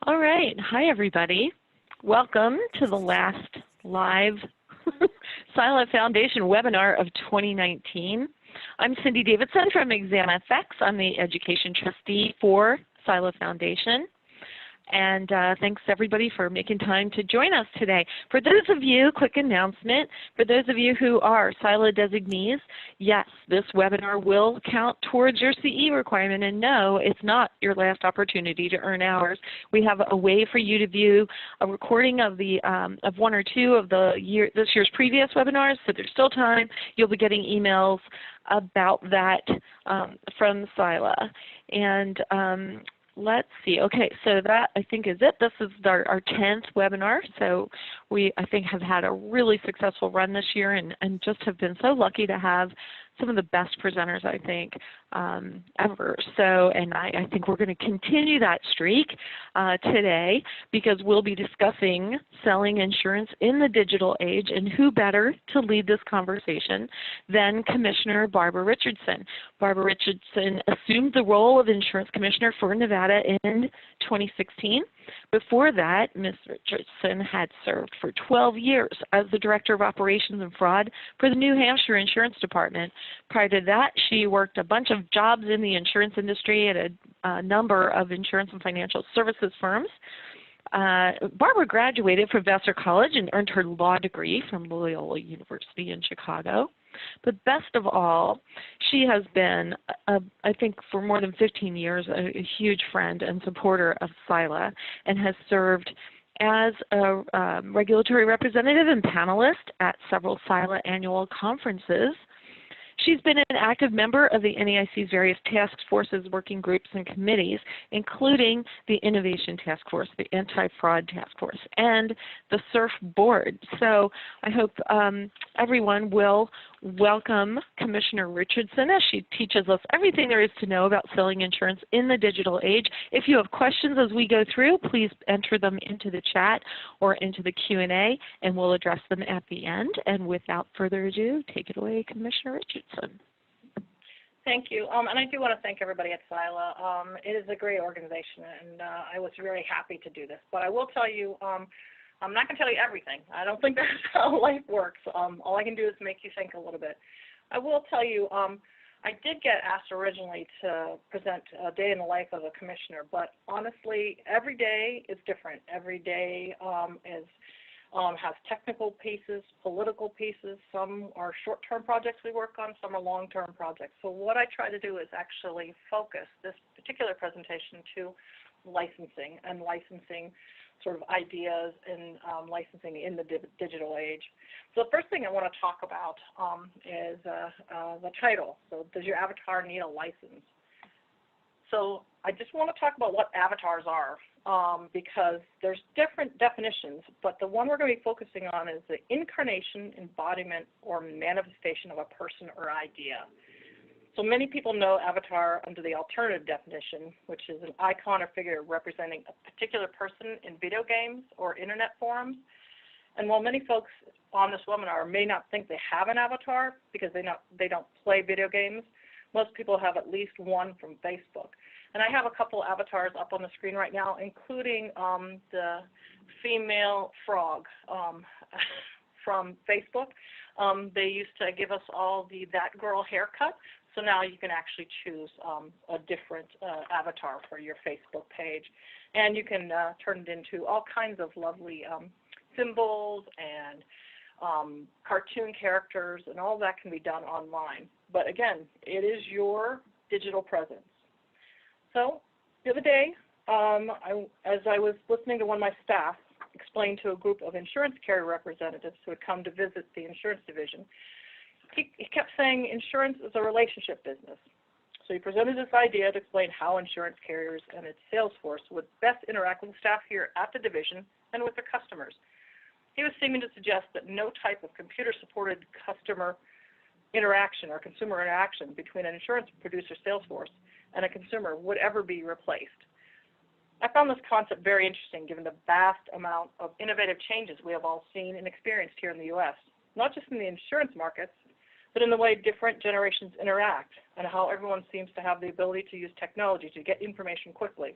All right. Hi, everybody. Welcome to the last live SILA Foundation webinar of 2019. I'm Cindy Davidson from ExamFX. I'm the Education Trustee for SILA Foundation. And thanks everybody for making time to join us today. For those of you, quick announcement, for those of you who are SILA designees, yes, this webinar will count towards your CE requirement, and no, it's not your last opportunity to earn hours. We have a way for you to view a recording of the of one or two of this year's previous webinars, so there's still time. You'll be getting emails about that from SILA. And let's see. Okay, so that I think is it. This is our 10th webinar. So we, I think, have had a really successful run this year and just have been so lucky to have some of the best presenters, I think, ever. So, and I think we're going to continue that streak today because we'll be discussing selling insurance in the digital age, and who better to lead this conversation than Commissioner Barbara Richardson. Barbara Richardson assumed the role of Insurance Commissioner for Nevada in 2016. Before that, Ms. Richardson had served for 12 years as the Director of Operations and Fraud for the New Hampshire Insurance Department. Prior to that, she worked a bunch of jobs in the insurance industry at a number of insurance and financial services firms. Barbara graduated from Vassar College and earned her law degree from Loyola University in Chicago. But best of all, she has been, I think for more than 15 years, a huge friend and supporter of SILA, and has served as a regulatory representative and panelist at several SILA annual conferences. She's been an active member of the NAIC's various task forces, working groups, and committees, including the Innovation Task Force, the Anti-Fraud Task Force, and the SURF Board. So I hope everyone will welcome Commissioner Richardson as she teaches us everything there is to know about selling insurance in the digital age. If you have questions as we go through, please enter them into the chat or into the Q&A, and we'll address them at the end. And without further ado, take it away, Commissioner Richardson. Thank you. And I do want to thank everybody at SILA. It is a great organization, and I was very happy to do this. But I will tell you, I'm not going to tell you everything. I don't think that's how life works. All I can do is make you think a little bit. I will tell you, I did get asked originally to present a day in the life of a commissioner, but honestly, every day is different. Every day has technical pieces, political pieces. Some are short-term projects we work on, some are long-term projects. So what I try to do is actually focus this particular presentation to licensing and licensing sort of ideas and licensing in the digital age. So the first thing I want to talk about is the title. So does your avatar need a license? So I just want to talk about what avatars are because there's different definitions, but the one we're going to be focusing on is the incarnation, embodiment, or manifestation of a person or idea. So many people know avatar under the alternative definition, which is an icon or figure representing a particular person in video games or internet forums. And while many folks on this webinar may not think they have an avatar because they don't play video games, most people have at least one from Facebook. And I have a couple avatars up on the screen right now, including the female frog from Facebook. They used to give us all the That Girl haircut. So now you can actually choose a different avatar for your Facebook page. And you can turn it into all kinds of lovely symbols and cartoon characters, and all that can be done online. But again, it is your digital presence. So the other day, as I was listening to one of my staff explain to a group of insurance carrier representatives who had come to visit the insurance division, he kept saying insurance is a relationship business. So he presented this idea to explain how insurance carriers and its sales force would best interact with the staff here at the division and with their customers. He was seeming to suggest that no type of computer-supported customer interaction or consumer interaction between an insurance producer sales force and a consumer would ever be replaced. I found this concept very interesting given the vast amount of innovative changes we have all seen and experienced here in the U.S., not just in the insurance markets, but in the way different generations interact and how everyone seems to have the ability to use technology to get information quickly.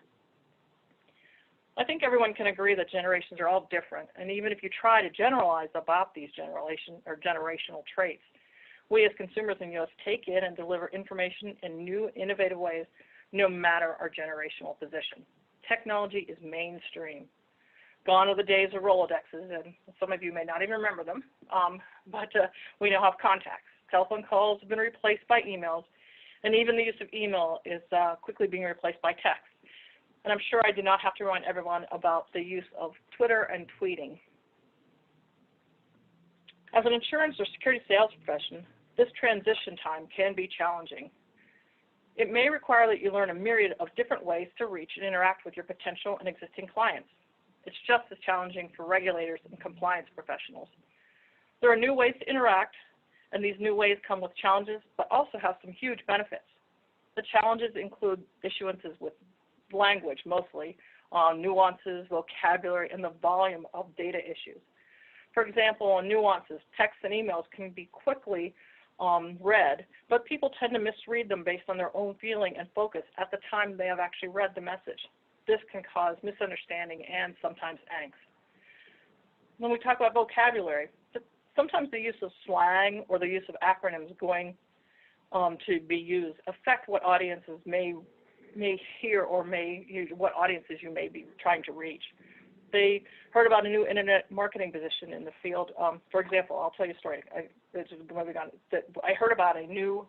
I think everyone can agree that generations are all different, and even if you try to generalize about these generational traits, we as consumers in the U.S. take in and deliver information in new, innovative ways, no matter our generational position. Technology is mainstream. Gone are the days of Rolodexes, and some of you may not even remember them, but we now have contacts. Telephone calls have been replaced by emails, and even the use of email is quickly being replaced by text. And I'm sure I do not have to remind everyone about the use of Twitter and tweeting. As an insurance or security sales profession, this transition time can be challenging. It may require that you learn a myriad of different ways to reach and interact with your potential and existing clients. It's just as challenging for regulators and compliance professionals. There are new ways to interact, and these new ways come with challenges, but also have some huge benefits. The challenges include issuances with language mostly, nuances, vocabulary, and the volume of data issues. For example, on nuances, texts and emails can be quickly read, but people tend to misread them based on their own feeling and focus at the time they have actually read the message. This can cause misunderstanding and sometimes angst. When we talk about vocabulary, sometimes the use of slang or the use of acronyms going to be used affect what audiences may hear or what audiences you may be trying to reach. They heard about a new internet marketing position in the field. For example, I'll tell you a story. I heard about a new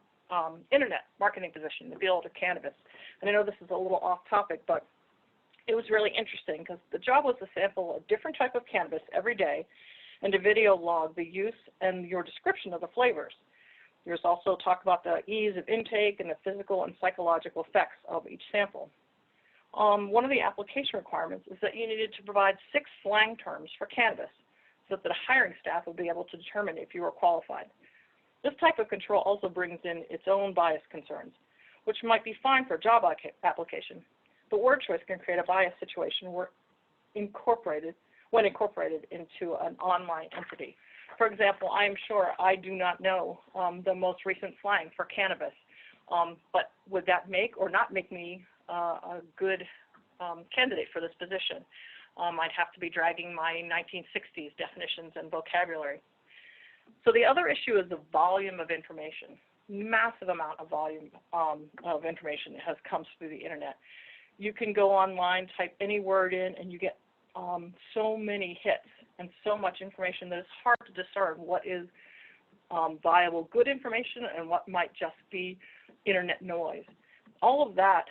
internet marketing position in the field of cannabis. And I know this is a little off topic, but it was really interesting because the job was to sample a different type of cannabis every day and to video log the use and your description of the flavors. There's also talk about the ease of intake and the physical and psychological effects of each sample. One of the application requirements is that you needed to provide 6 slang terms for cannabis so that the hiring staff would be able to determine if you were qualified. This type of control also brings in its own bias concerns, which might be fine for a job application, but word choice can create a bias situation when incorporated into an online entity. For example, I am sure I do not know the most recent slang for cannabis, but would that make or not make me a good candidate for this position? I'd have to be dragging my 1960s definitions and vocabulary. So the other issue is the volume of information. Massive amount of volume of information has come through the internet. You can go online, type any word in, and you get so many hits and so much information that it's hard to discern what is viable, good information and what might just be internet noise. All of that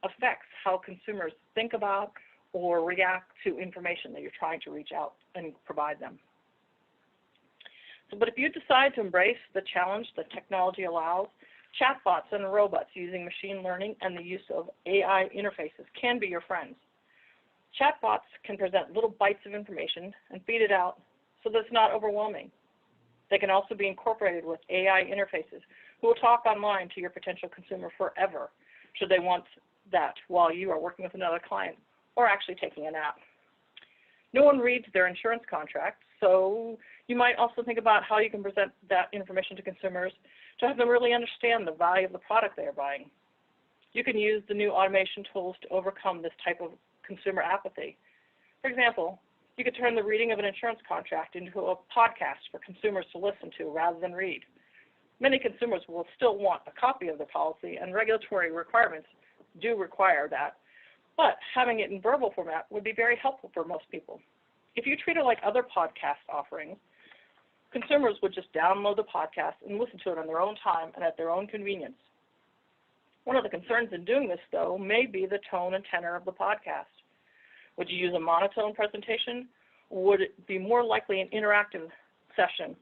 affects how consumers think about or react to information that you're trying to reach out and provide them. But if you decide to embrace the challenge that technology allows, chatbots and robots using machine learning and the use of AI interfaces can be your friends. Chatbots can present little bites of information and feed it out so that it's not overwhelming. They can also be incorporated with AI interfaces who will talk online to your potential consumer forever, should they want that while you are working with another client or actually taking a nap. No one reads their insurance contract, so you might also think about how you can present that information to consumers to have them really understand the value of the product they are buying. You can use the new automation tools to overcome this type of consumer apathy. For example, you could turn the reading of an insurance contract into a podcast for consumers to listen to rather than read. Many consumers will still want a copy of the policy, and regulatory requirements do require that, but having it in verbal format would be very helpful for most people. If you treat it like other podcast offerings, consumers would just download the podcast and listen to it on their own time and at their own convenience. One of the concerns in doing this, though, may be the tone and tenor of the podcast. Would you use a monotone presentation, or would it be more likely an interactive session?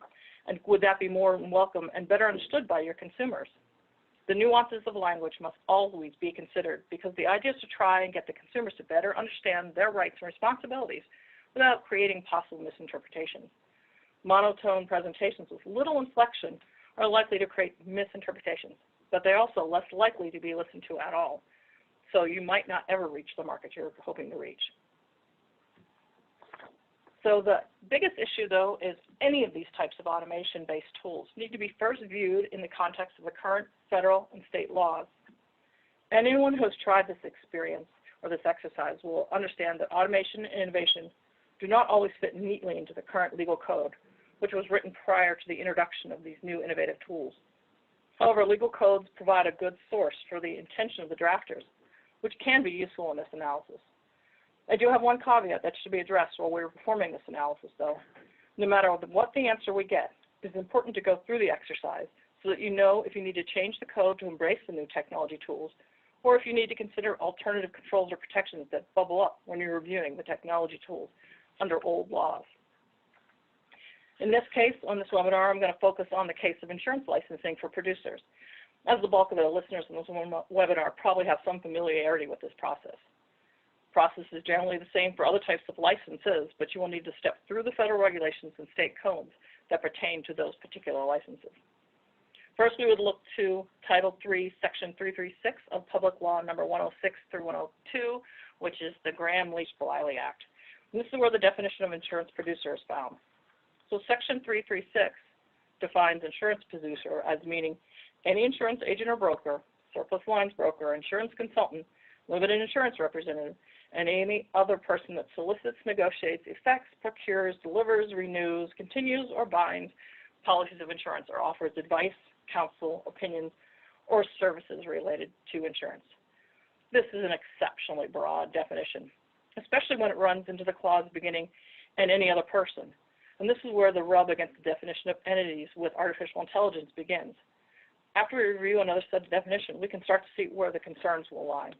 And would that be more welcome and better understood by your consumers? The nuances of language must always be considered, because the idea is to try and get the consumers to better understand their rights and responsibilities without creating possible misinterpretations. Monotone presentations with little inflection are likely to create misinterpretations, but they're also less likely to be listened to at all. So you might not ever reach the market you're hoping to reach. So the biggest issue, though, is any of these types of automation-based tools need to be first viewed in the context of the current federal and state laws. Anyone who has tried this experience or this exercise will understand that automation and innovation do not always fit neatly into the current legal code, which was written prior to the introduction of these new innovative tools. However, legal codes provide a good source for the intention of the drafters, which can be useful in this analysis. I do have one caveat that should be addressed while we're performing this analysis, though. No matter what the answer we get, it is important to go through the exercise so that you know if you need to change the code to embrace the new technology tools, or if you need to consider alternative controls or protections that bubble up when you're reviewing the technology tools under old laws. In this case, on this webinar, I'm going to focus on the case of insurance licensing for producers, as the bulk of the listeners in this webinar probably have some familiarity with this process. The process is generally the same for other types of licenses, but you will need to step through the federal regulations and state codes that pertain to those particular licenses. First, we would look to Title III, Section 336 of Public Law Number 106 through 102, which is the Graham-Leach-Bliley Act. And this is where the definition of insurance producer is found. So Section 336 defines insurance producer as meaning any insurance agent or broker, surplus lines broker, insurance consultant, limited insurance representative, and any other person that solicits, negotiates, effects, procures, delivers, renews, continues, or binds policies of insurance or offers advice, counsel, opinions, or services related to insurance. This is an exceptionally broad definition, especially when it runs into the clause beginning "and any other person." And this is where the rub against the definition of entities with artificial intelligence begins. After we review another such definition, we can start to see where the concerns will lie.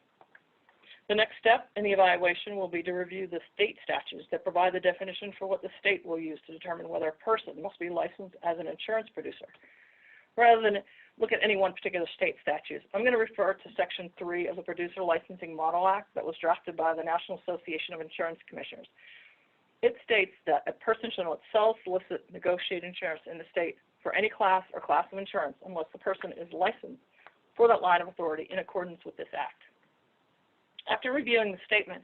The next step in the evaluation will be to review the state statutes that provide the definition for what the state will use to determine whether a person must be licensed as an insurance producer. Rather than look at any one particular state statute, I'm going to refer to Section 3 of the Producer Licensing Model Act that was drafted by the National Association of Insurance Commissioners. It states that a person shall not sell, solicit, negotiate insurance in the state for any class or class of insurance unless the person is licensed for that line of authority in accordance with this act. After reviewing the statement,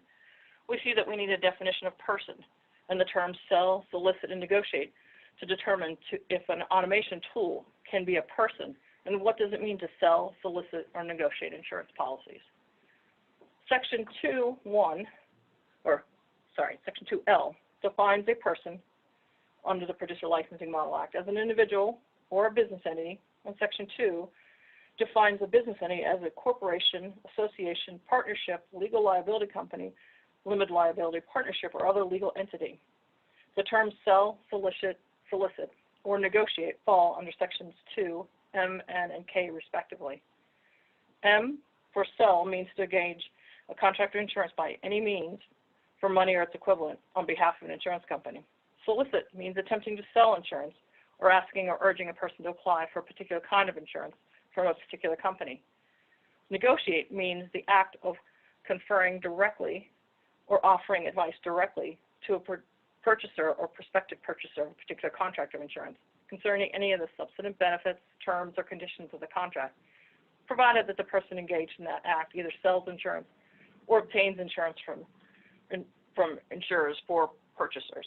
we see that we need a definition of person and the terms sell, solicit, and negotiate to determine if an automation tool can be a person, and what does it mean to sell, solicit, or negotiate insurance policies. Section 2L defines a person under the Producer Licensing Model Act as an individual or a business entity, and Section 2 defines a business entity as a corporation, association, partnership, legal liability company, limited liability partnership, or other legal entity. The terms sell, solicit, or negotiate fall under Sections 2, M, N, and K, respectively. M for sell means to engage a contract of insurance by any means for money or its equivalent on behalf of an insurance company. Solicit means attempting to sell insurance or asking or urging a person to apply for a particular kind of insurance from a particular company. Negotiate means the act of conferring directly or offering advice directly to a purchaser or prospective purchaser of a particular contract of insurance concerning any of the substantive benefits, terms, or conditions of the contract, provided that the person engaged in that act either sells insurance or obtains insurance from insurers for purchasers.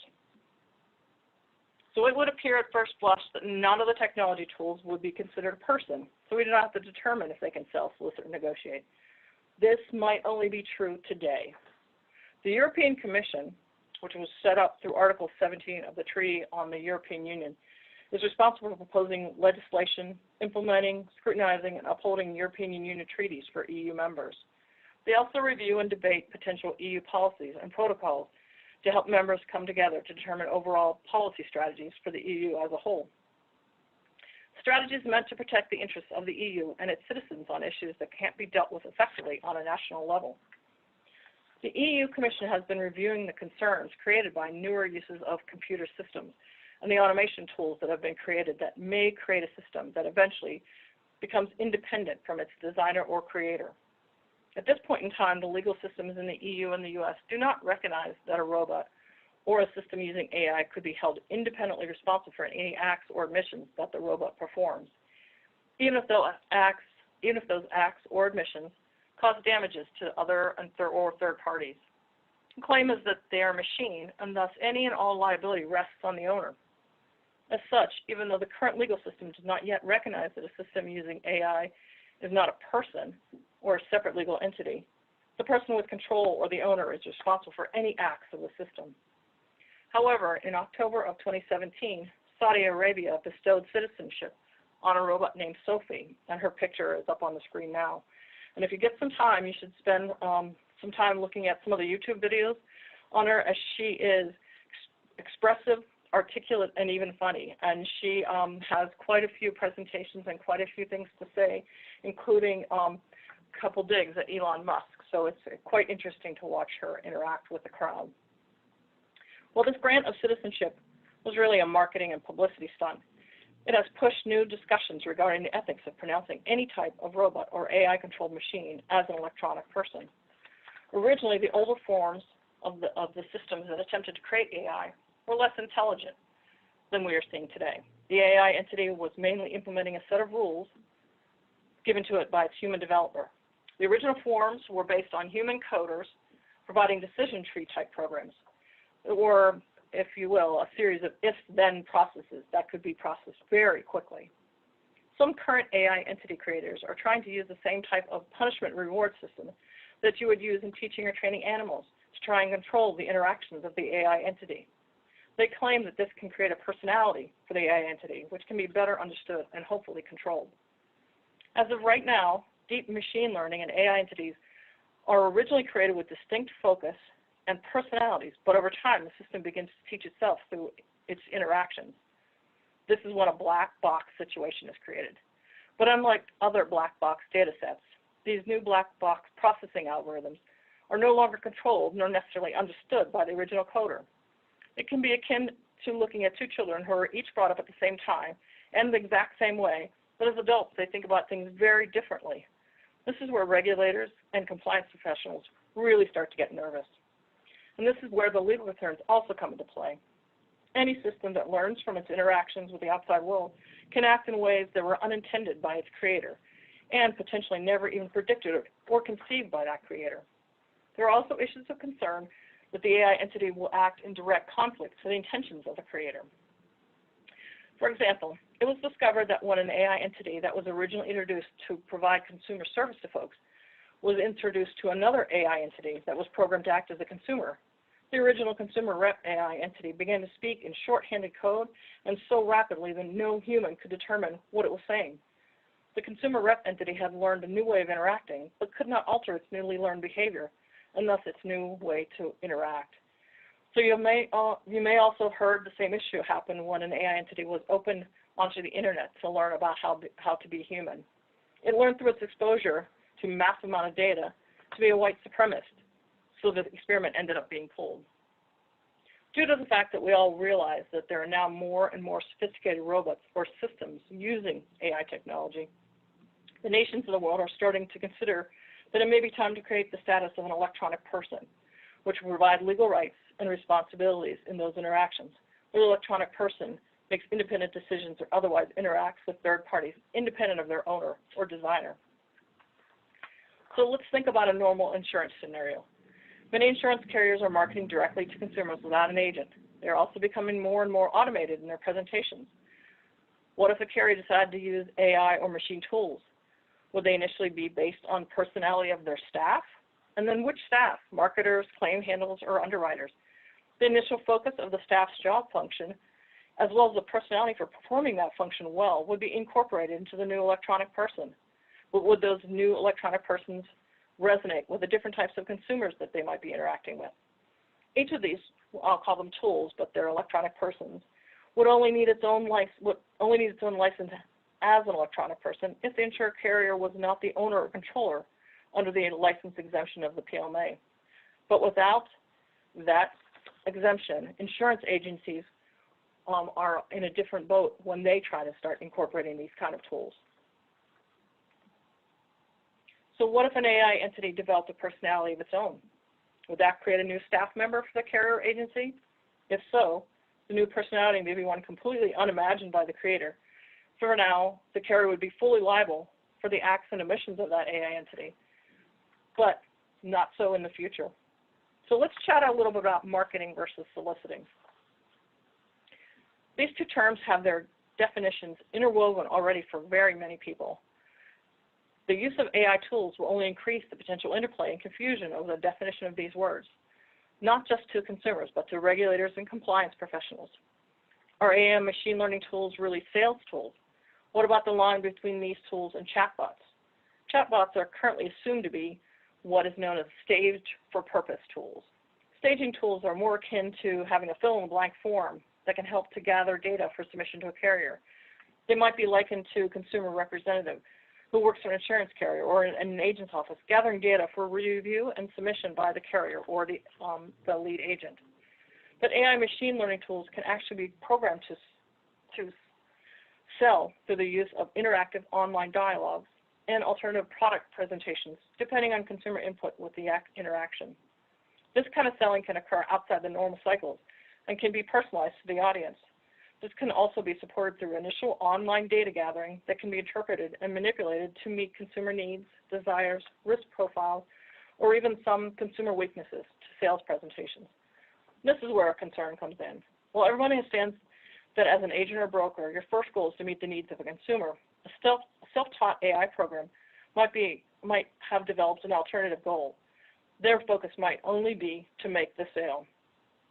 So it would appear at first blush that none of the technology tools would be considered a person, so we do not have to determine if they can sell, solicit, or negotiate. This might only be true today. The European Commission, which was set up through Article 17 of the Treaty on the European Union, is responsible for proposing legislation, implementing, scrutinizing, and upholding European Union treaties for EU members. They also review and debate potential EU policies and protocols to help members come together to determine overall policy strategies for the EU as a whole. Strategies meant to protect the interests of the EU and its citizens on issues that can't be dealt with effectively on a national level. The EU Commission has been reviewing the concerns created by newer uses of computer systems and the automation tools that have been created that may create a system that eventually becomes independent from its designer or creator. At this point in time, the legal systems in the EU and the US do not recognize that a robot or a system using AI could be held independently responsible for any acts or omissions that the robot performs, even if those acts or omissions cause damages to other or third parties. The claim is that they are a machine, and thus any and all liability rests on the owner. As such, even though the current legal system does not yet recognize that a system using AI is not a person or a separate legal entity, The person with control or the owner is responsible for any acts of the system. However, in October of 2017, Saudi Arabia bestowed citizenship on a robot named Sophie, and her picture is up on the screen now. And if you get some time, you should spend some time looking at some of the YouTube videos on her, as she is expressive, articulate, and even funny. And she has quite a few presentations and quite a few things to say, including a couple digs at Elon Musk. So it's quite interesting to watch her interact with the crowd. Well, this grant of citizenship was really a marketing and publicity stunt. It has pushed new discussions regarding the ethics of pronouncing any type of robot or AI-controlled machine as an electronic person. Originally, the older forms of the systems that attempted to create AI were less intelligent than we are seeing today. The AI entity was mainly implementing a set of rules given to it by its human developer. The original forms were based on human coders providing decision tree type programs, or, if you will, a series of if-then processes that could be processed very quickly. Some current AI entity creators are trying to use the same type of punishment reward system that you would use in teaching or training animals to try and control the interactions of the AI entity. They claim that this can create a personality for the AI entity, which can be better understood and hopefully controlled. As of right now, deep machine learning and AI entities are originally created with distinct focus and personalities, but over time the system begins to teach itself through its interactions. This is when a black box situation is created. But unlike other black box data sets, these new black box processing algorithms are no longer controlled nor necessarily understood by the original coder. It can be akin to looking at two children who are each brought up at the same time and the exact same way, but as adults they think about things very differently. This is where regulators and compliance professionals really start to get nervous. And this is where the legal concerns also come into play. Any system that learns from its interactions with the outside world can act in ways that were unintended by its creator and potentially never even predicted or conceived by that creator. There are also issues of concern that the AI entity will act in direct conflict to the intentions of the creator. For example, it was discovered that when an AI entity that was originally introduced to provide consumer service to folks was introduced to another AI entity that was programmed to act as a consumer, the original consumer rep AI entity began to speak in shorthanded code and so rapidly that no human could determine what it was saying. The consumer rep entity had learned a new way of interacting, but could not alter its newly learned behavior, and thus its new way to interact. So you may also have heard the same issue happen when an AI entity was opened onto the internet to learn about how to be human. It learned through its exposure to massive amount of data to be a white supremacist, so the experiment ended up being pulled. Due to the fact that we all realize that there are now more and more sophisticated robots or systems using AI technology, the nations of the world are starting to consider that it may be time to create the status of an electronic person, which will provide legal rights and responsibilities in those interactions, where the electronic person makes independent decisions or otherwise interacts with third parties independent of their owner or designer. So let's think about a normal insurance scenario. Many insurance carriers are marketing directly to consumers without an agent. They're also becoming more and more automated in their presentations. What if a carrier decided to use AI or machine tools? Would they initially be based on personality of their staff? And then which staff? Marketers, claim handlers, or underwriters? The initial focus of the staff's job function, as well as the personality for performing that function well, would be incorporated into the new electronic person. But would those new electronic persons resonate with the different types of consumers that they might be interacting with? Each of these, I'll call them tools, but they're electronic persons, would only need its own license as an electronic person if the insurer carrier was not the owner or controller under the license exemption of the PLMA. But without that exemption, insurance agencies are in a different boat when they try to start incorporating these kind of tools. So what if an AI entity developed a personality of its own? Would that create a new staff member for the carrier agency? If so, the new personality may be one completely unimagined by the creator. For now, the carrier would be fully liable for the acts and omissions of that AI entity, but not so in the future. So let's chat a little bit about marketing versus soliciting. These two terms have their definitions interwoven already for very many people. The use of AI tools will only increase the potential interplay and confusion over the definition of these words, not just to consumers, but to regulators and compliance professionals. Are AI and machine learning tools really sales tools? What about the line between these tools and chatbots? Chatbots are currently assumed to be what is known as staged-for-purpose tools. Staging tools are more akin to having a fill-in-the-blank form that can help to gather data for submission to a carrier. They might be likened to a consumer representative who works for an insurance carrier or in an agent's office, gathering data for review and submission by the carrier or the lead agent. But AI machine learning tools can actually be programmed to sell through the use of interactive online dialogues and alternative product presentations, depending on consumer input with the interaction. This kind of selling can occur outside the normal cycles and can be personalized to the audience. This can also be supported through initial online data gathering that can be interpreted and manipulated to meet consumer needs, desires, risk profiles, or even some consumer weaknesses to sales presentations. This is where a concern comes in. While everyone understands that as an agent or broker, your first goal is to meet the needs of a consumer, a self-taught AI program might have developed an alternative goal. Their focus might only be to make the sale.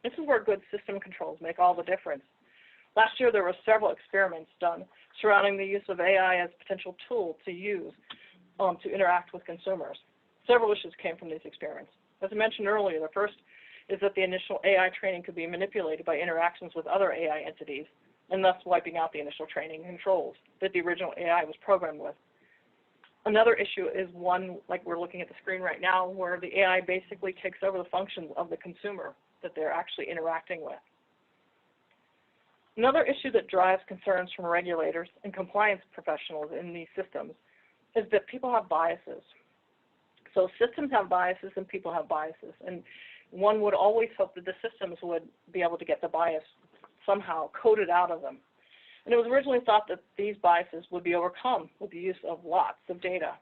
This is where good system controls make all the difference. Last year, there were several experiments done surrounding the use of AI as a potential tool to use to interact with consumers. Several issues came from these experiments. As I mentioned earlier, the first is that the initial AI training could be manipulated by interactions with other AI entities, and thus wiping out the initial training controls that the original AI was programmed with. Another issue is one like we're looking at the screen right now, where the AI basically takes over the functions of the consumer that they're actually interacting with. Another issue that drives concerns from regulators and compliance professionals in these systems is that people have biases. So systems have biases and people have biases, and one would always hope that the systems would be able to get the bias somehow coded out of them. And it was originally thought that these biases would be overcome with the use of lots of data.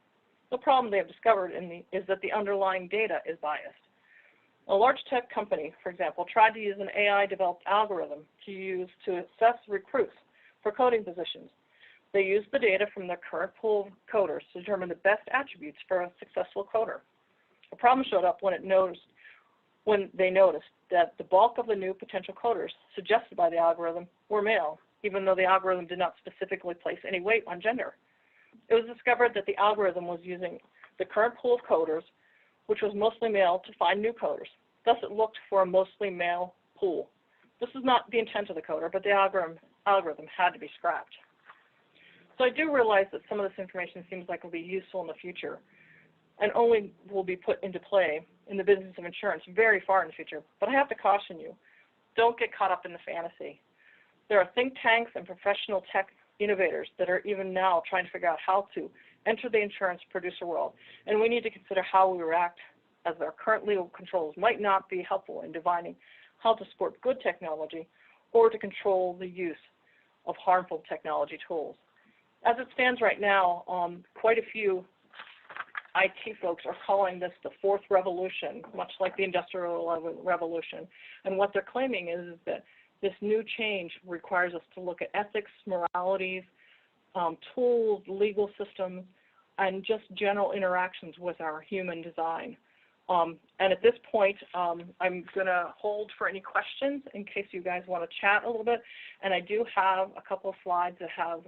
The problem they have discovered is that the underlying data is biased. A large tech company, for example, tried to use an AI-developed algorithm to assess recruits for coding positions. They used the data from their current pool of coders to determine the best attributes for a successful coder. A problem showed up when they noticed that the bulk of the new potential coders suggested by the algorithm were male, even though the algorithm did not specifically place any weight on gender. It was discovered that the algorithm was using the current pool of coders, which was mostly male, to find new coders. Thus, it looked for a mostly male pool. This is not the intent of the coder, but the algorithm had to be scrapped. So I do realize that some of this information seems like it will be useful in the future and only will be put into play in the business of insurance very far in the future. But I have to caution you, don't get caught up in the fantasy. There are think tanks and professional tech innovators that are even now trying to figure out how to enter the insurance producer world, and we need to consider how we react, as our current legal controls might not be helpful in divining how to support good technology or to control the use of harmful technology tools. As it stands right now, quite a few IT folks are calling this the fourth revolution, much like the Industrial Revolution, and what they're claiming is that this new change requires us to look at ethics, moralities, tools, legal systems, and just general interactions with our human design. And at this point, I'm going to hold for any questions in case you guys want to chat a little bit. And I do have a couple of slides that have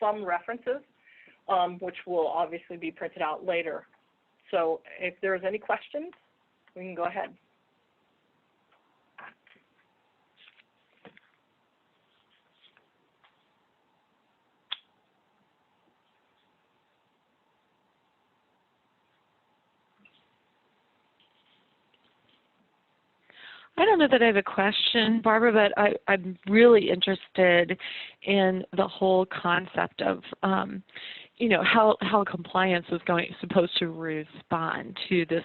some references, which will obviously be printed out later. So if there's any questions, we can go ahead. I don't know that I have a question, Barbara, but I'm really interested in the whole concept of, how compliance is supposed to respond to this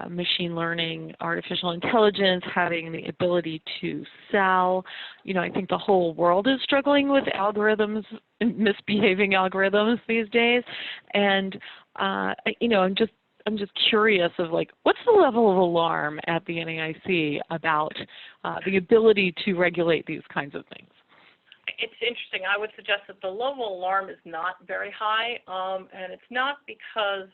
machine learning, artificial intelligence, having the ability to sell. I think the whole world is struggling with algorithms, misbehaving algorithms these days, and I'm just curious of what's the level of alarm at the NAIC about the ability to regulate these kinds of things? It's interesting. I would suggest that the level of alarm is not very high, and it's not because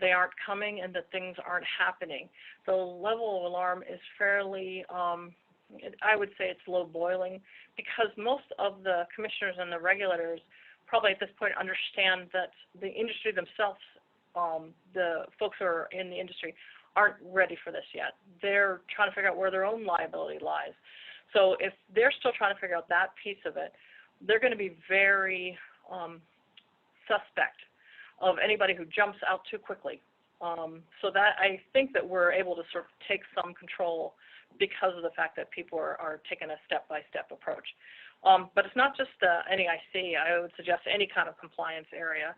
they aren't coming and that things aren't happening. The level of alarm is fairly, I would say it's low boiling, because most of the commissioners and the regulators probably at this point understand that the industry themselves, the folks who are in the industry, aren't ready for this yet. They're trying to figure out where their own liability lies. So if they're still trying to figure out that piece of it, they're going to be very suspect of anybody who jumps out too quickly. So that I think that we're able to sort of take some control because of the fact that people are taking a step-by-step approach. But it's not just NEIC. I would suggest any kind of compliance area.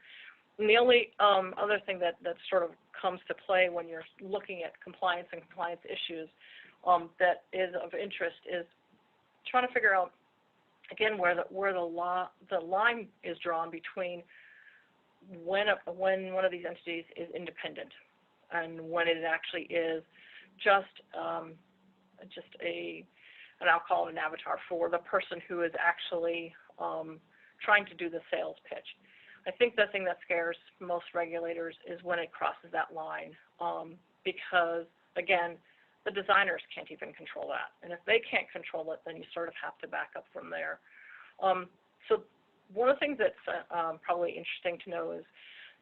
And the only other thing that sort of comes to play when you're looking at compliance and compliance issues that is of interest is trying to figure out, again, where the line is drawn between when one of these entities is independent and when it actually is just and I'll call it an avatar for the person who is actually trying to do the sales pitch. I think the thing that scares most regulators is when it crosses that line, because, again, the designers can't even control that. And if they can't control it, then you sort of have to back up from there. So one of the things that's probably interesting to know is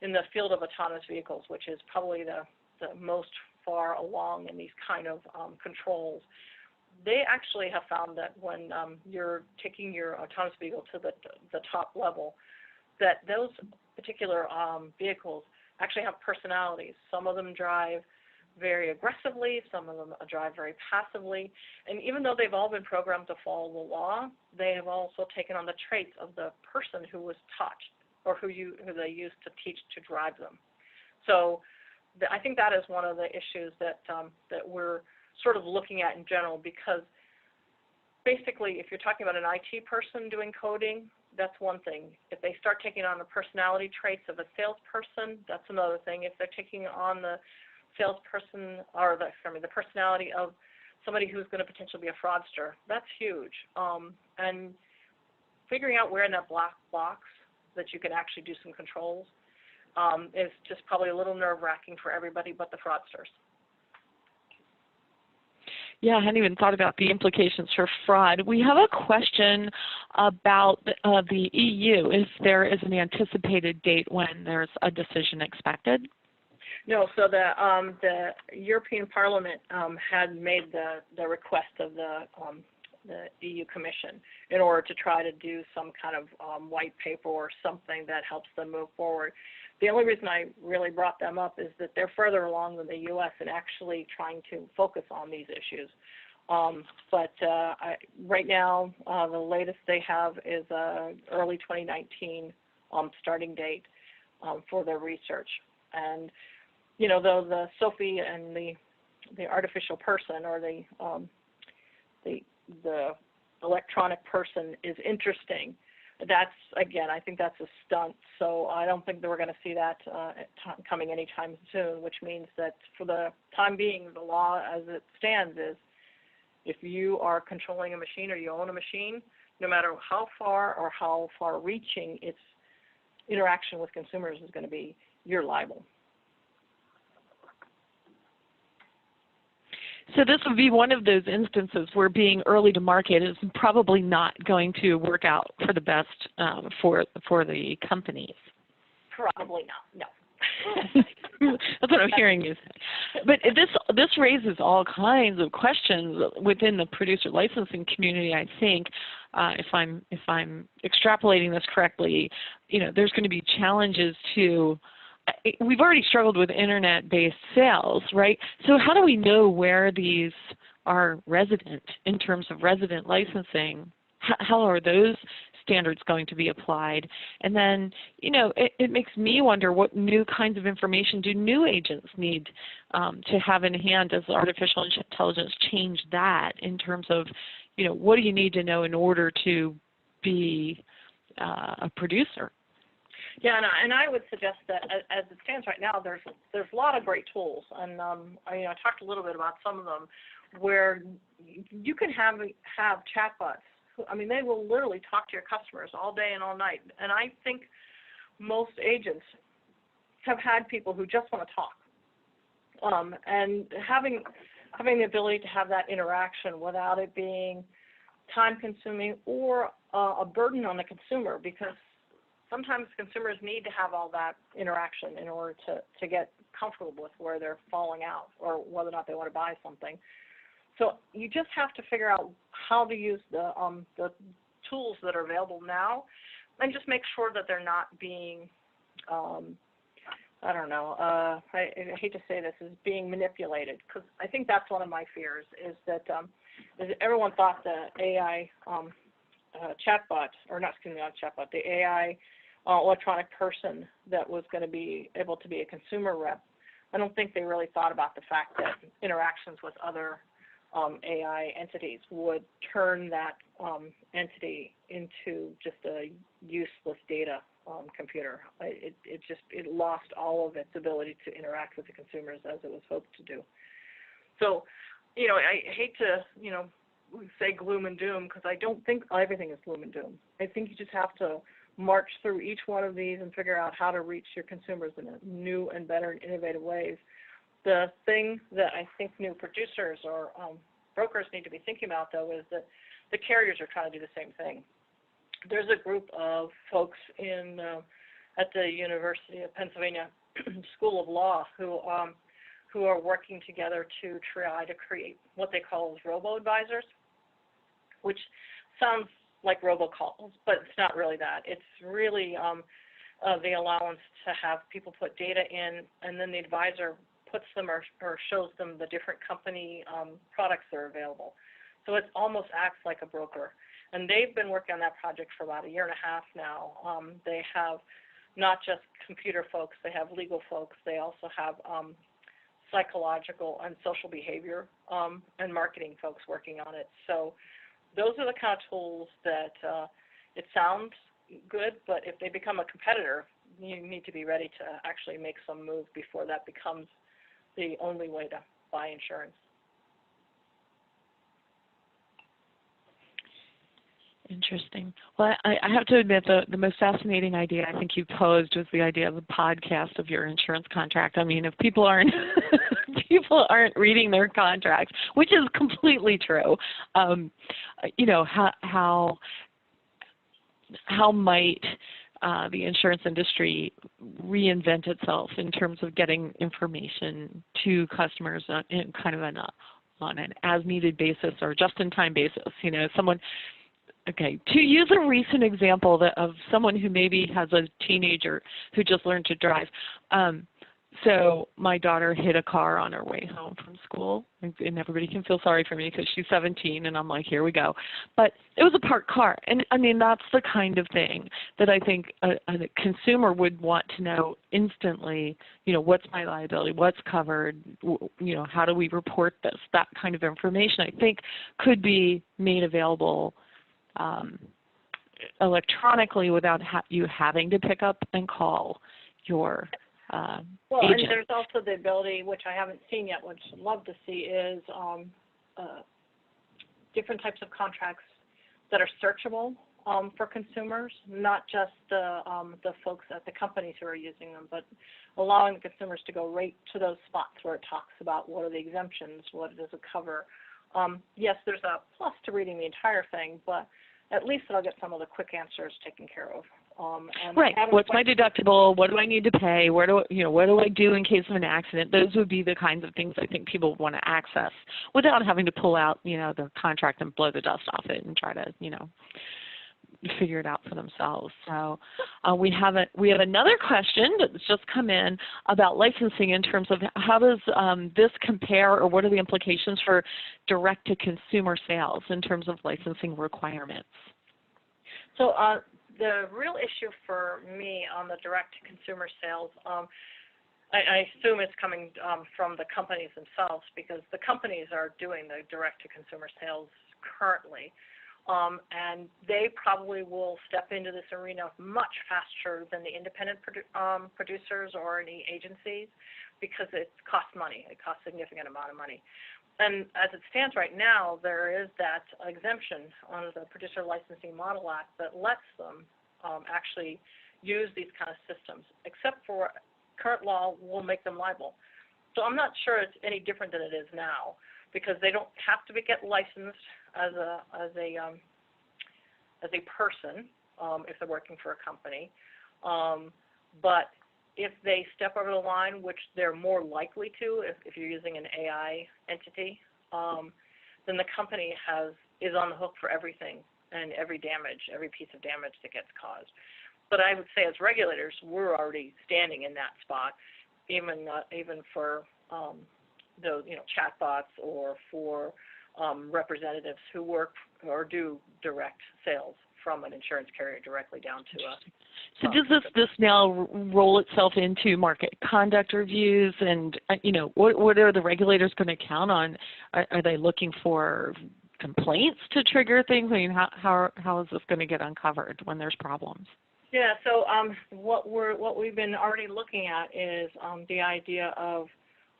in the field of autonomous vehicles, which is probably the most far along in these kind of controls, they actually have found that when you're taking your autonomous vehicle to the top level, that those particular vehicles actually have personalities. Some of them drive very aggressively, some of them drive very passively, and even though they've all been programmed to follow the law, they have also taken on the traits of the person who was taught or who they used to teach to drive them. So I think that is one of the issues that we're sort of looking at in general, because basically if you're talking about an IT person doing coding, that's one thing. If they start taking on the personality traits of a salesperson, that's another thing. If they're taking on the salesperson or the personality of somebody who's going to potentially be a fraudster, that's huge. And figuring out where in that black box that you can actually do some controls is just probably a little nerve-wracking for everybody but the fraudsters. Yeah, I hadn't even thought about the implications for fraud. We have a question about the EU, if there is an anticipated date when there's a decision expected. No, so the European Parliament had made the request of the EU Commission in order to try to do some kind of white paper or something that helps them move forward. The only reason I really brought them up is that they're further along than the U.S. in actually trying to focus on these issues. Right now, the latest they have is early 2019 starting date for their research. And you know, though the Sophie and the artificial person or the electronic person is interesting, that's, again, I think that's a stunt. So I don't think that we're going to see that coming anytime soon, which means that for the time being, the law as it stands is if you are controlling a machine or you own a machine, no matter how far or how far-reaching its interaction with consumers is going to be, you're liable. So this would be one of those instances where being early to market is probably not going to work out for the best for the companies. Probably not, no. That's what I'm hearing you say. But this raises all kinds of questions within the producer licensing community. I think, if I'm extrapolating this correctly, you know, there's going to be challenges to. We've already struggled with internet-based sales, right? So how do we know where these are resident in terms of resident licensing? How are those standards going to be applied? And then, you know, it makes me wonder what new kinds of information do new agents need to have in hand as artificial intelligence change that in terms of, you know, what do you need to know in order to be a producer? Yeah, and I would suggest that as it stands right now, there's a lot of great tools, and I talked a little bit about some of them, where you can have chatbots I mean, they will literally talk to your customers all day and all night. And I think most agents have had people who just want to talk. And having the ability to have that interaction without it being time-consuming or a burden on the consumer, because sometimes consumers need to have all that interaction in order to get comfortable with where they're falling out or whether or not they want to buy something. So you just have to figure out how to use the tools that are available now, and just make sure that they're not being, I don't know, I hate to say this, is being manipulated, because I think that's one of my fears, is that everyone thought the AI chatbot, or not, excuse me, not chatbot, the AI electronic person that was going to be able to be a consumer rep. I don't think they really thought about the fact that interactions with other AI entities would turn that entity into just a useless data computer. It lost all of its ability to interact with the consumers as it was hoped to do. So, I hate to, say gloom and doom, because I don't think everything is gloom and doom. I think you just have to march through each one of these and figure out how to reach your consumers in a new and better and innovative ways. The thing that I think new producers or brokers need to be thinking about, though, is that the carriers are trying to do the same thing. There's a group of folks at the University of Pennsylvania School of Law who are working together to try to create what they call robo-advisors, which sounds like robocalls, but it's not really that. It's really the allowance to have people put data in, and then the advisor puts them or shows them the different company products that are available. So it almost acts like a broker. And they've been working on that project for about 1.5 years now. They have not just computer folks, they have legal folks, they also have psychological and social behavior and marketing folks working on it. So those are the kind of tools that it sounds good, but if they become a competitor, you need to be ready to actually make some move before that becomes the only way to buy insurance. Interesting. Well, I have to admit the most fascinating idea I think you posed was the idea of a podcast of your insurance contract. I mean, if people aren't reading their contracts, which is completely true, how might the insurance industry reinvent itself in terms of getting information to customers in kind of on an as-needed basis or just-in-time basis? Okay, to use a recent example of someone who maybe has a teenager who just learned to drive. So my daughter hit a car on her way home from school, and everybody can feel sorry for me because she's 17, and I'm like, here we go. But it was a parked car, and I mean, that's the kind of thing that I think a consumer would want to know instantly, what's my liability, what's covered, how do we report this? That kind of information, I think, could be made available electronically without you having to pick up and call your agent. And there's also the ability, which I haven't seen yet, which I'd love to see, is different types of contracts that are searchable for consumers, not just the folks at the companies who are using them, but allowing the consumers to go right to those spots where it talks about what are the exemptions, what does it cover. Yes, there's a plus to reading the entire thing, but at least I'll get some of the quick answers taken care of. Right. What's my deductible? What do I need to pay? What do I do in case of an accident? Those would be the kinds of things I think people want to access without having to pull out, the contract and blow the dust off it and try to, figure it out for themselves. So we have another question that's just come in about licensing in terms of how does this compare, or what are the implications for direct-to-consumer sales in terms of licensing requirements? So the real issue for me on the direct-to-consumer sales, I assume it's coming from the companies themselves, because the companies are doing the direct-to-consumer sales currently. and they probably will step into this arena much faster than the independent producers or any agencies, because it costs money. It costs a significant amount of money. And as it stands right now, there is that exemption under the Producer Licensing Model Act that lets them actually use these kind of systems, except for current law will make them liable. So I'm not sure it's any different than it is now, because they don't have to get licensed as a person if they're working for a company, but if they step over the line, which they're more likely to if you're using an AI entity, then the company is on the hook for everything and every piece of damage that gets caused. But I would say as regulators, we're already standing in that spot, even for those chatbots, or for representatives who work or do direct sales from an insurance carrier directly down to us. So does this now roll itself into market conduct reviews, and what are the regulators going to count on? Are they looking for complaints to trigger things? I mean, how is this going to get uncovered when there's problems? Yeah. So what we've been already looking at is the idea of,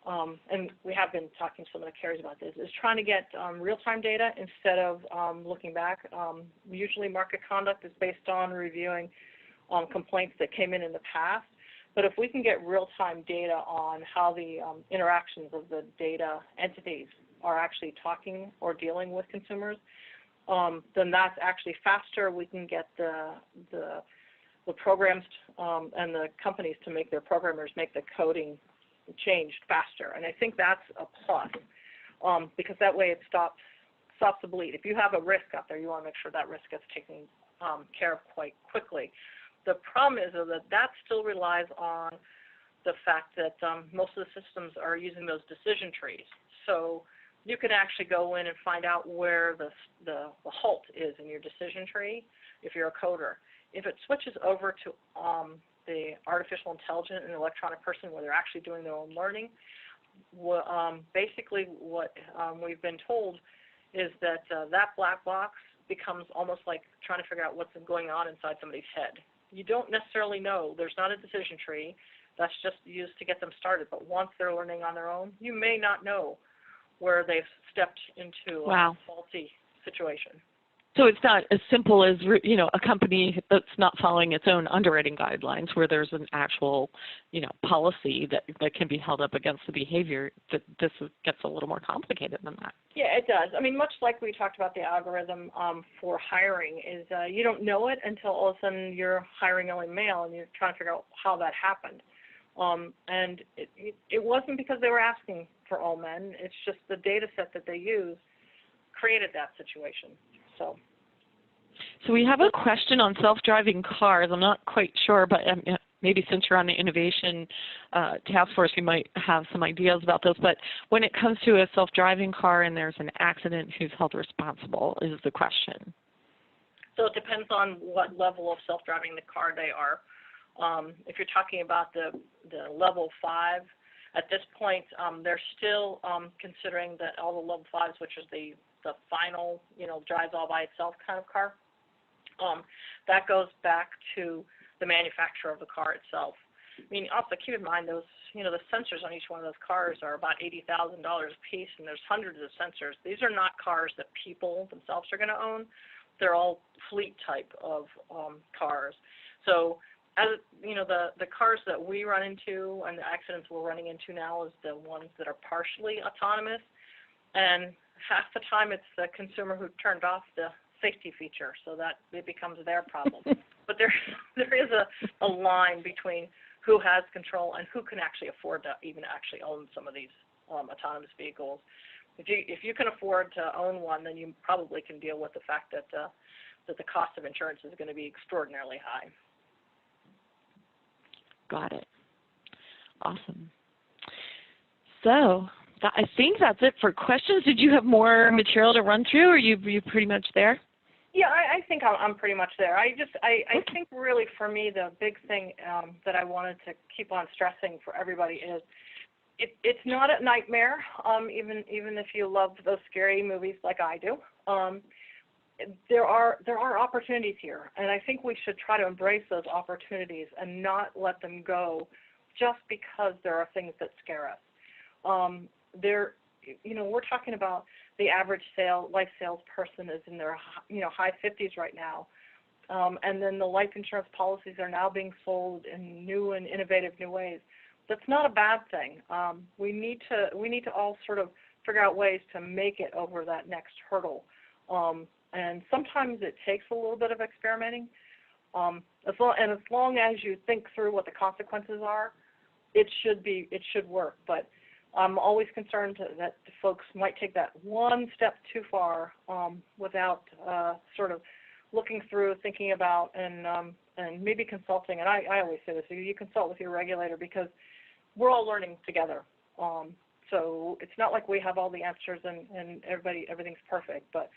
and we have been talking to some of the carriers about this, is trying to get real-time data instead of looking back. Usually market conduct is based on reviewing complaints that came in the past. But if we can get real-time data on how the interactions of the data entities are actually talking or dealing with consumers, then that's actually faster. We can get the programs and the companies to make their programmers make the coding changed faster. And I think that's a plus, because that way it stops the bleed. If you have a risk out there, you want to make sure that risk gets taken care of quite quickly. The problem is that still relies on the fact that most of the systems are using those decision trees. So you can actually go in and find out where the halt is in your decision tree if you're a coder. If it switches over to the artificial intelligent and electronic person, where they're actually doing their own learning, basically what we've been told is that that black box becomes almost like trying to figure out what's going on inside somebody's head. You don't necessarily know. There's not a decision tree. That's just used to get them started. But once they're learning on their own, you may not know where they've stepped into a faulty situation. So it's not as simple as, a company that's not following its own underwriting guidelines, where there's an actual, policy that can be held up against the behavior. That this gets a little more complicated than that. Yeah, it does. I mean, much like we talked about the algorithm for hiring, is you don't know it until all of a sudden you're hiring only male and you're trying to figure out how that happened. And it wasn't because they were asking for all men. It's just the data set that they used created that situation. So we have a question on self-driving cars. I'm not quite sure, but maybe since you're on the Innovation Task Force, you might have some ideas about this. But when it comes to a self-driving car and there's an accident, who's held responsible is the question. So it depends on what level of self-driving the car they are. If you're talking about the level 5, at this point, they're still considering that all the level 5s, which is the final, drives all by itself kind of car, that goes back to the manufacturer of the car itself. I mean, also keep in mind those, the sensors on each one of those cars are about $80,000 a piece, and there's hundreds of sensors. These are not cars that people themselves are going to own. They're all fleet type of cars. So, as the cars that we run into and the accidents we're running into now is the ones that are partially autonomous, and half the time it's the consumer who turned off the safety feature, so that it becomes their problem. But there is a line between who has control and who can actually afford to even actually own some of these autonomous vehicles. If you can afford to own one, then you probably can deal with the fact that the cost of insurance is going to be extraordinarily high. Got it. Awesome. So I think that's it for questions. Did you have more material to run through, or are you pretty much there? Yeah, I think I'm pretty much there. I think really for me the big thing that I wanted to keep on stressing for everybody is it's not a nightmare, even if you love those scary movies like I do. there are opportunities here, and I think we should try to embrace those opportunities and not let them go just because there are things that scare us. We're talking about the average life salesperson is in their high 50s right now, and then the life insurance policies are now being sold in new and innovative new ways. That's not a bad thing. We need to all sort of figure out ways to make it over that next hurdle. And sometimes it takes a little bit of experimenting. As long as you think through what the consequences are, it should work. But I'm always concerned that folks might take that one step too far without sort of looking through, thinking about, and maybe consulting. And I always say this: you consult with your regulator because we're all learning together. So it's not like we have all the answers and everything's perfect, but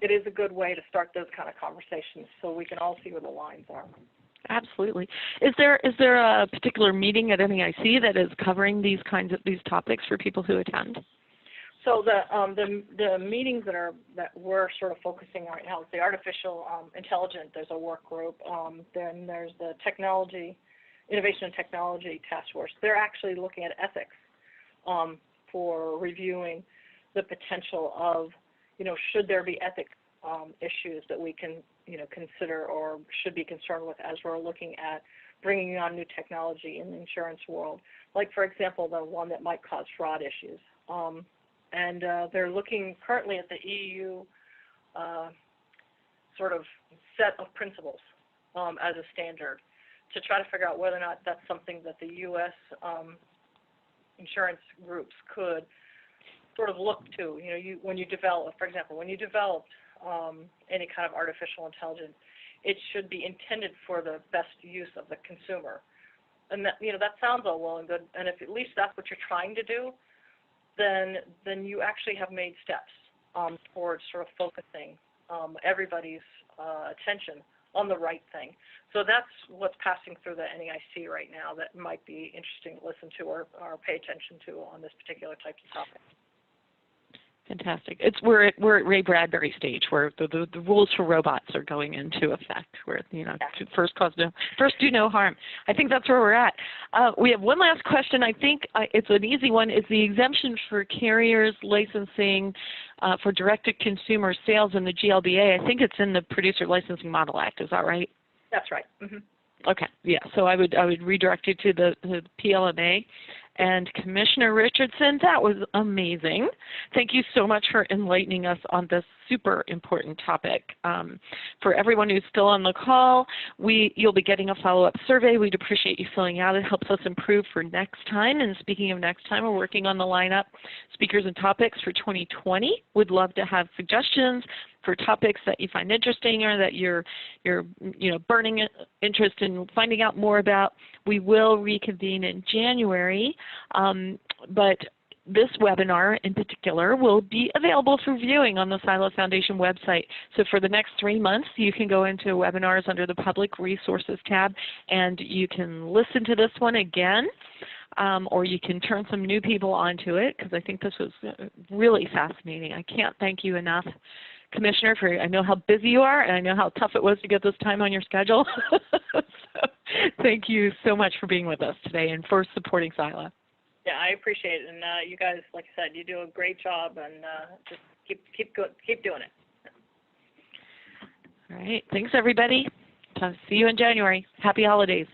it is a good way to start those kind of conversations so we can all see where the lines are. Absolutely. Is there a particular meeting at NAIC that is covering these topics for people who attend? So the meetings that we're sort of focusing on right now is the artificial intelligence. There's a work group. Then there's the innovation and technology task force. They're actually looking at ethics for reviewing the potential of, should there be ethics issues that we can, consider or should be concerned with as we're looking at bringing on new technology in the insurance world. Like, for example, the one that might cause fraud issues. And they're looking currently at the EU sort of set of principles as a standard to try to figure out whether or not that's something that the U.S. Insurance groups could sort of look to. When you develop any kind of artificial intelligence, it should be intended for the best use of the consumer. And that sounds all well and good. And if at least that's what you're trying to do, then you actually have made steps towards sort of focusing everybody's attention on the right thing. So that's what's passing through the NAIC right now that might be interesting to listen to or pay attention to on this particular type of topic. Fantastic. We're at Ray Bradbury stage where the rules for robots are going into effect. Where first do no harm. I think that's where we're at. We have one last question. I think it's an easy one. Is the exemption for carriers licensing for direct-to-consumer sales in the GLBA? I think it's in the Producer Licensing Model Act. Is that right? That's right. Mm-hmm. Okay. Yeah. So I would redirect you to the PLMA. And Commissioner Richardson, that was amazing. Thank you so much for enlightening us on this super important topic. For everyone who's still on the call, you'll be getting a follow-up survey. We'd appreciate you filling out. It helps us improve for next time. And speaking of next time, we're working on the lineup, speakers and topics for 2020. Would love to have suggestions for topics that you find interesting or that you're burning interest in finding out more about. We will reconvene in January, but this webinar in particular will be available for viewing on the SILA Foundation website. So for the next 3 months, you can go into webinars under the Public Resources tab, and you can listen to this one again, or you can turn some new people onto it, because I think this was really fascinating. I can't thank you enough, Commissioner, I know how busy you are, and I know how tough it was to get this time on your schedule. So, thank you so much for being with us today and for supporting SILA. Yeah, I appreciate it, and you guys, like I said, you do a great job, and just keep doing it. All right, thanks everybody. See you in January. Happy holidays.